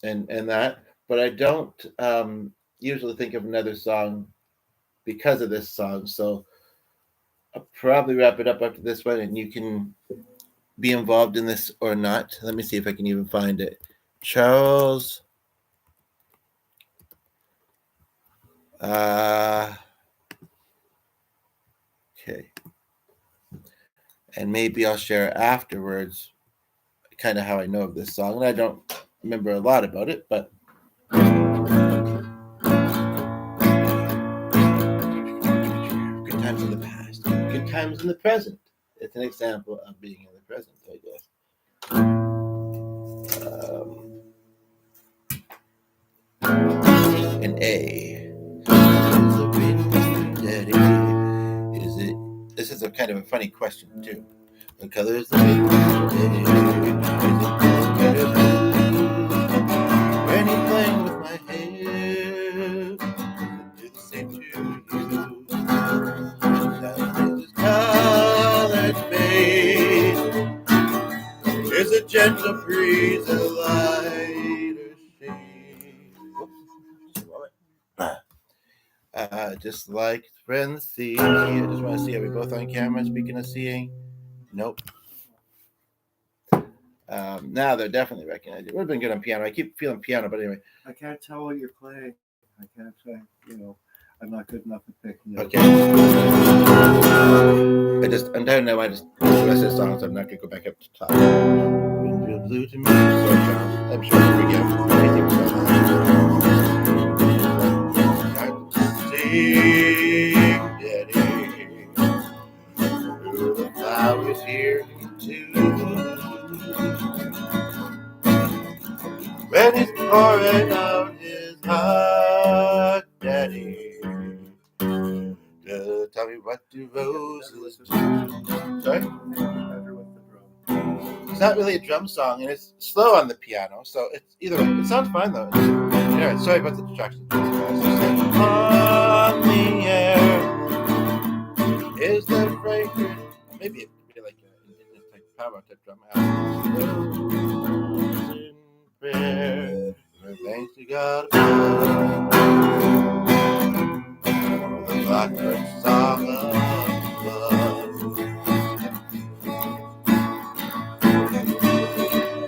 and that, but I don't usually think of another song because of this song. So I'll probably wrap it up after this one, and you can be involved in this or not. Let me see if I can even find it. Charles. Okay. And maybe I'll share afterwards kind of how I know of this song. And I don't remember a lot about it, but good times in the past, good times in the present. It's an example of being in the present, I guess. An A. Daddy, is it? This is a kind of a funny question too. The color is the wind. When he's playing with my hair, do the same to you. His colored face is a gentle breeze, a lighter shade. Just like friends see. I just want to see, are we both on camera? Speaking of seeing, nope. Now they're definitely recognized. It would have been good on piano. I keep feeling piano, but anyway. I can't tell what you're playing. I can't say, I'm not good enough at picking it. Okay. I'm telling them the rest of the songs. I'm not gonna go back up to top. Wind feels blue to me, so I'm sure you forget anything about that. Sing, Daddy, through the flowers here too. When he's pouring out his heart, Daddy. Tell me what do roses do? Sorry? Better with the drum. It's not really a drum song, and it's slow on the piano, so it's either way. It sounds fine though. Anyway, sorry about the distraction. On the air is the fragrant. Maybe it could be like an indigenous type power type drum. In prayer, thanks to God above. The blackbird song of love.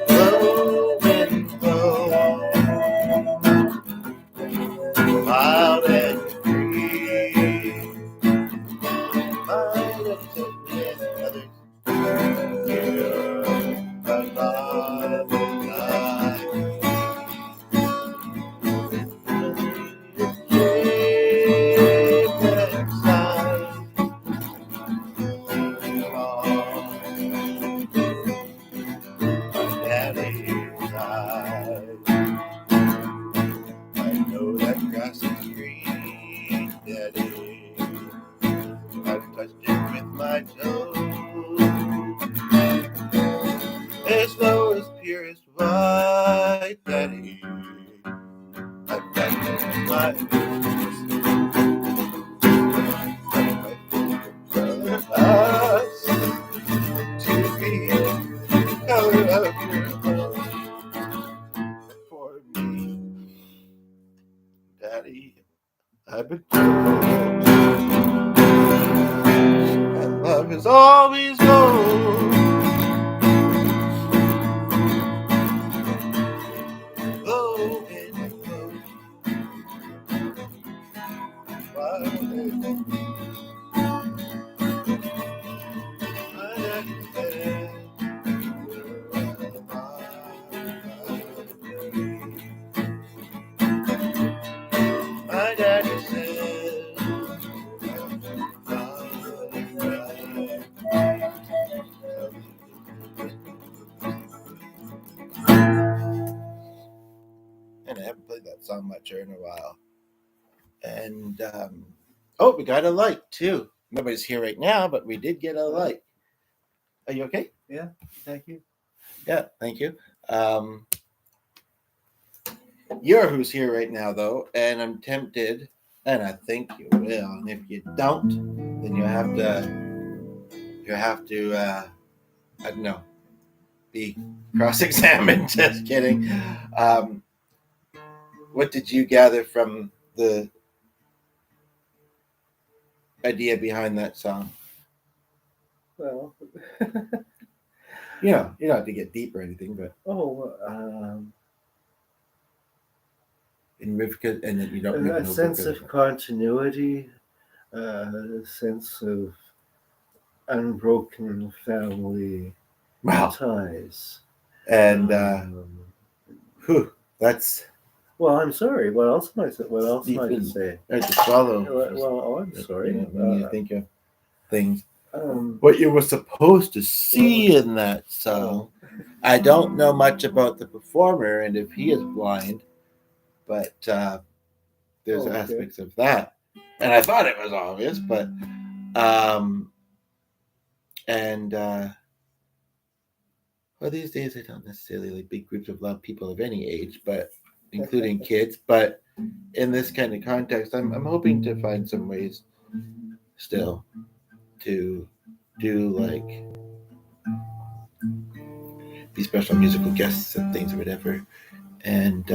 Blow and blow, loud and free. Might have taken others here, but not like me. I know that grass is green, Daddy. I've touched it with my toes. As low as purest white, Daddy. I've touched it with my toes. Us to be the color of your love for me, Daddy. I've been told that love is always gold. Low and low. Wild and my daddy said, and I haven't played that song much in a while. And oh, we got a light too. Nobody's here right now, but we did get a light. Are you okay? Yeah, thank you. Yeah, thank you. You're who's here right now, though, and I'm tempted, and I think you will. And if you don't, then you have to, I don't know, be cross-examined. Just kidding. What did you gather from the idea behind that song? Well, You know, you don't have to get deep or anything, but in Rivka, and then you don't really a know sense Rivka. of continuity, a sense of unbroken family Wow. ties. And that's. Well, I'm sorry. What else am I? What else am I to say? I have to swallow. Well, I'm sorry. When you think of things, Um, what you were supposed to see in that song. I don't know much about the performer and if he is blind, but there's Okay. aspects of that, and I thought it was obvious, but well, these days I don't necessarily like big groups of loud people of any age, but including kids. But in this kind of context, I'm hoping to find some ways still to do like be special musical guests and things or whatever. And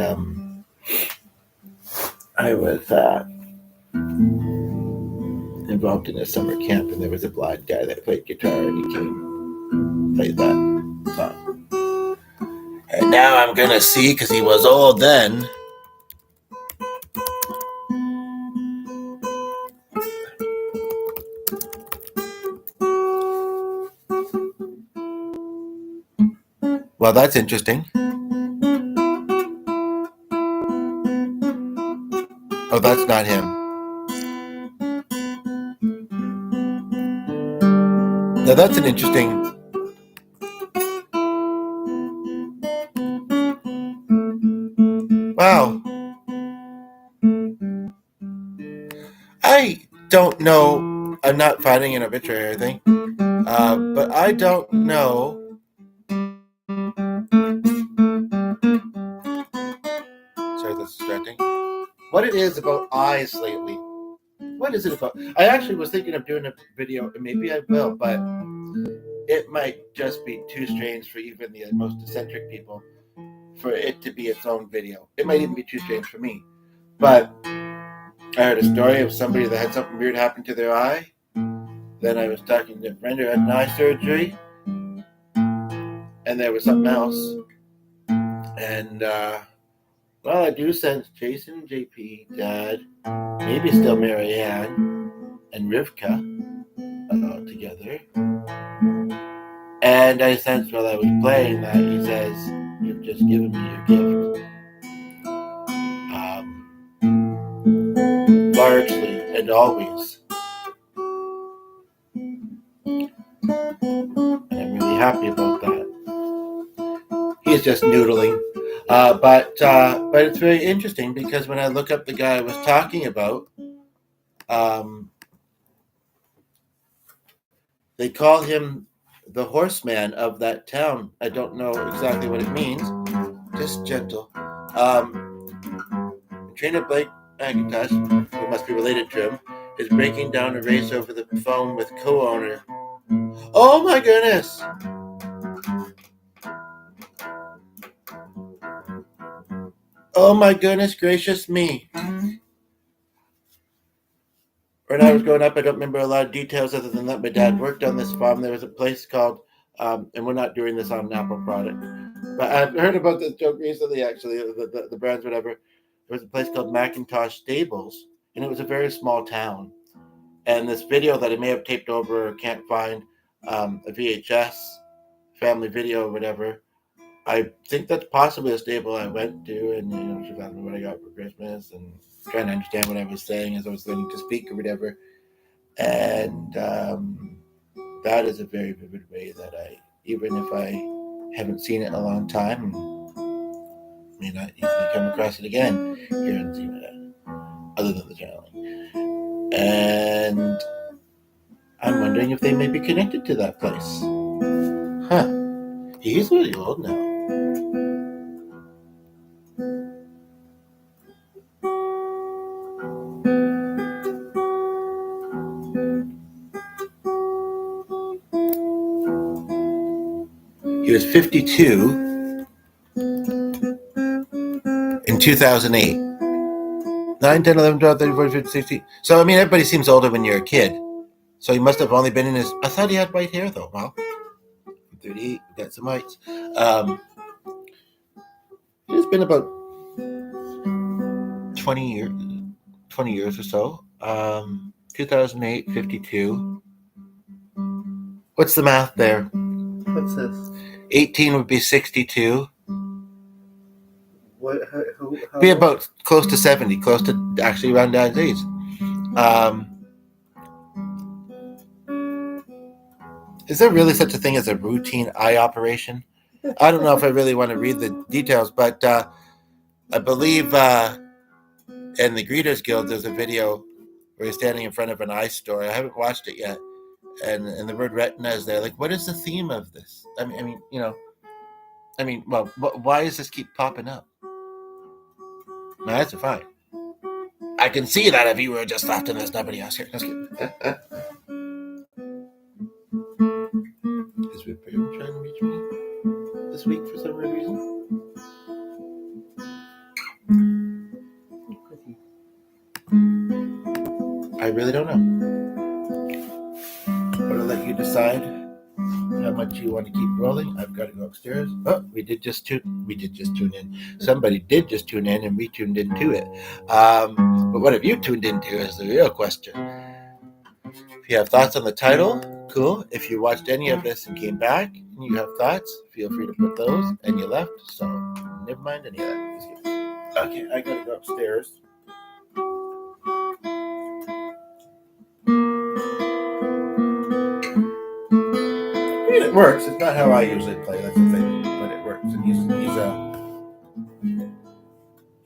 I was involved in a summer camp, and there was a blind guy that played guitar, and he came played that song. And now I'm gonna see, because he was old then. Well, that's interesting. Oh, that's not him. Now that's an interesting. Wow. I don't know. I'm not finding an obituary or anything, but I don't know. Sorry, that's distracting. What it is about eyes lately? What is it about? I actually was thinking of doing a video, and maybe I will, but it might just be too strange for even the most eccentric people for it to be its own video. It might even be too strange for me. But I heard a story of somebody that had something weird happen to their eye. Then I was talking to a friend who had an eye surgery, and there was something else. And well, I do sense Jason, JP, Dad, maybe still Marianne, and Rivka together. And I sensed while I was playing that he says, "You've just given me your gift." Largely and always. And I'm really happy about that. He's just noodling. But it's very interesting because when I look up the guy I was talking about, they call him the horseman of that town. I don't know exactly what it means. Just gentle. Trainer Blake McIntosh, who must be related to him, is breaking down a race over the phone with co-owner. Oh my goodness! Oh my goodness gracious me! When I was growing up, I don't remember a lot of details other than that my dad worked on this farm. There was a place called, and we're not doing this on an Apple product, but I've heard about this joke recently, actually, the brands, whatever. There was a place called Macintosh Stables, and it was a very small town. And this video that I may have taped over or can't find, a VHS family video or whatever, I think that's possibly a stable I went to, and she was asking me what I got for Christmas and trying to understand what I was saying as I was learning to speak or whatever. And that is a very vivid way that even if I haven't seen it in a long time, may not easily come across it again here in Zima, other than the journaling. And I'm wondering if they may be connected to that place. Huh. He's really old now. He was 52 in 2008. 9, 10, 11, 12, 13, 14, 15, 16. So, I mean, everybody seems older when you're a kid. So he must have only been in his... I thought he had white hair, though. Well, 38, got some whites. It's been about 20 years or so. 2008, 52. What's the math there? What's this? 18 would be 62. What? How Be about close to 70, close to actually around Dad's age. Is there really such a thing as a routine eye operation? I don't know if I really want to read the details, but I believe in the Greeters Guild there's a video where he's standing in front of an eye store. I haven't watched it yet, and the word retina is there. Like, what is the theme of this? I mean, well, why does this keep popping up? My eyes are fine. I can see that if you were just left and there's nobody else here. Just kidding. Is Whitfield trying to reach me this week for some weird reason? I really don't know. I'm gonna let you decide how much you want to keep rolling. I've got to go upstairs. Oh, we did just tune in. Somebody did just tune in, and we tuned into it. But what have you tuned into is the real question. If you have thoughts on the title, Cool. If you watched any of this and came back and you have thoughts, feel free to put those. And you left, so never mind any of that. Okay, I gotta go upstairs. I mean, it works. It's not how I usually play. That's the thing, but it works. And he's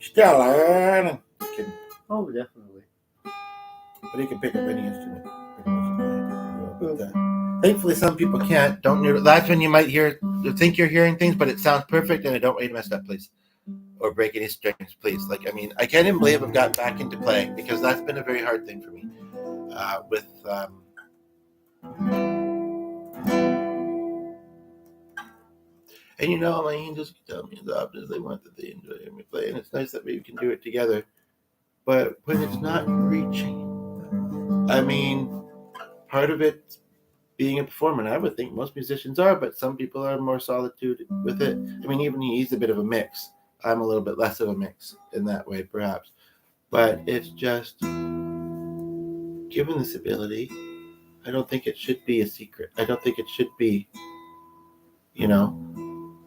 stellar. Kidding. Oh, definitely. But he can pick up any instrument. Thankfully, some people can't. Don't. That's when you might think you're hearing things, but it sounds perfect, and I don't want you to mess it up, please, or break any strings, please. Like, I mean, I can't even believe I've gotten back into playing because that's been a very hard thing for me. And you know, my angels can tell me as often as they want that they enjoy hearing me play, and it's nice that we can do it together. But when it's not reaching, I mean, part of it being a performer, and I would think most musicians are, but some people are more solitude with it. I mean, even he's a bit of a mix. I'm a little bit less of a mix in that way, perhaps. But it's just, given this ability, I don't think it should be a secret. I don't think it should be,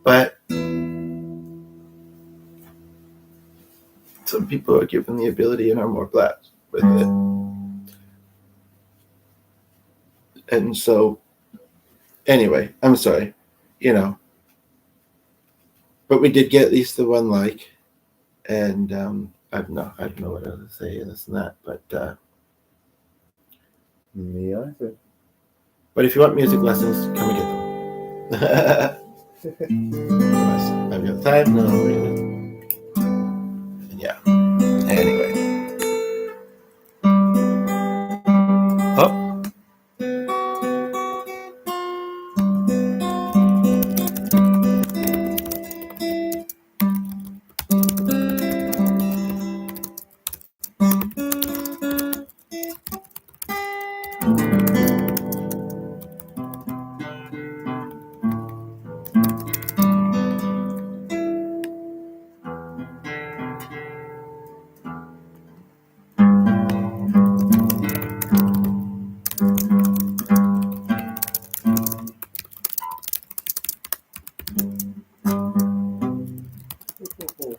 but some people are given the ability and are more blessed with it. And so, anyway, I'm sorry, but we did get at least the one like, and I don't know what else to say and this and that, but Me either. but if you want music lessons, come and get them. I've got time. No, and yeah. Anyway. Oh.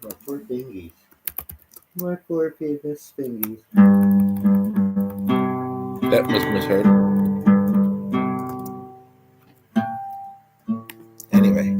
My poor fingies. My poor penis fingies. That was misheard. Anyway.